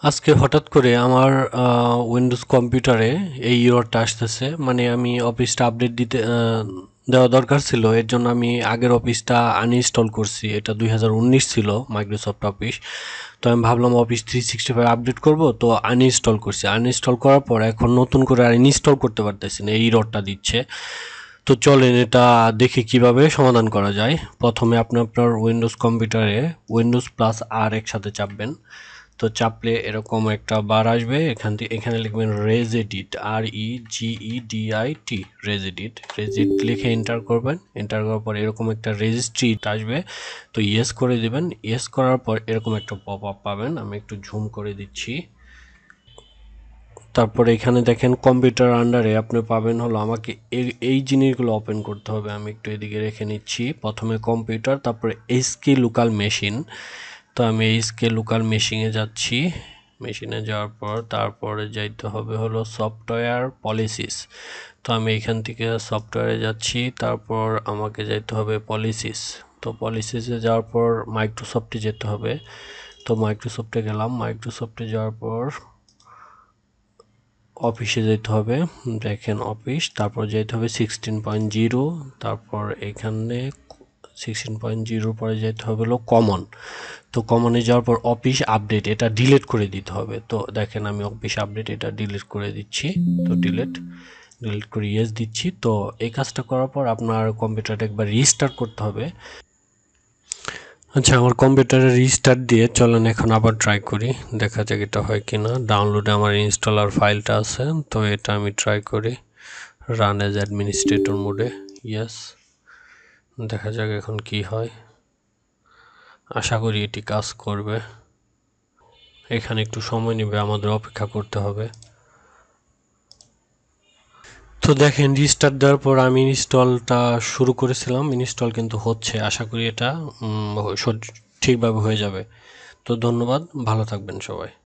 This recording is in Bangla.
আজকে হঠাৎ করে আমার উইন্ডোজ কম্পিউটারে এই এররটা আসতেছে। মানে আমি অফিসটা আপডেট দেওয়া দরকার ছিল, এর জন্য আমি আগের অফিসটা আনইনস্টল করছি। এটা 2019 ছিল মাইক্রোসফট অফিস। তো আমি ভাবলাম অফিস 365 আপডেট করব, তো আনইনস্টল করছি। আনইনস্টল করার পর এখন নতুন করে আর ইনস্টল করতে পারতেছি না, এই এররটা দিচ্ছে। তো চলেন এটা দেখি কিভাবে সমাধান করা যায়। প্রথমে আপনি আপনার উইন্ডোজ কম্পিউটারে উইন্ডোজ প্লাস আর একসাথে চাপবেন। তো চাপলে এরকম একটা বার আসবে, এখানে লিখবেন রেজিডিট, REGEDIT, রেজিডিট লিখে এন্টার করবেন। এন্টার করার পর এরকম একটা রেজিস্ট্রি আসবে, তো ইয়েস করে দিবেন। ইয়েস করার পর এরকম একটা পপ আপ পাবেন, আমি একটু জুম করে দিচ্ছি। তারপরে এখানে দেখেন কম্পিউটার আন্ডারে আপনি পাবেন হলো, আমাকে এই জিনিসগুলো ওপেন করতে হবে। আমি একটু এদিকে রেখে নিচ্ছি। প্রথমে কম্পিউটার, তারপরে এইচকে লোকাল মেশিন। তো আমি এইচকে লোকাল মেশিনে যাচ্ছি। মেশিনে যাওয়ার পর তারপরে যাইতে হবে হলো সফটওয়্যার পলিসিস। তো আমি এখান থেকে সফটওয়্যারে যাচ্ছি, তারপর আমাকে যাইতে হবে পলিসিস। তো পলিসিসে যাওয়ার পর মাইক্রোসফটে যেতে হবে। তো মাইক্রোসফটে গেলাম। মাইক্রোসফটে যাওয়ার পর অফিসে যেতে হবে। দেখেন অফিস, তারপর যেতে হবে 16.0, তারপর এখানে 16.0 পরে যেতে হবে হলো কমন। তো কমনে যাওয়ার পর অফিস আপডেট, এটা ডিলিট করে দিতে হবে। তো দেখেন আমি অফিস আপডেট এটা ডিলিট করে দিচ্ছি। তো ডিলিট করে ইয়েস দিচ্ছি। তো এই কাজটা করার পর আপনার কম্পিউটারটা একবার রিস্টার্ট করতে হবে। আচ্ছা, আমার কম্পিউটারে রিস্টার্ট দিয়ে চলেন এখন আবার ট্রাই করি, দেখা যাক এটা হয় কিনা। ডাউনলোডে আমার ইনস্টলার ফাইলটা আছে, তো এটা আমি ট্রাই করি রান এজ অ্যাডমিনিস্ট্রেটর মোডে। ইয়েস, দেখা যাক এখন কি হয়। আশা করি এটি কাজ করবে। এখানে একটু সময় নেবে, আমাদের অপেক্ষা করতে হবে। তো দেখেন রিস্টার্ট দেওয়ার পর আমি ইনস্টলটা শুরু করেছিলাম, ইনস্টল কিন্তু হচ্ছে। আশা করি এটা ঠিকভাবে হয়ে যাবে। তো ধন্যবাদ, ভালো থাকবেন সবাই।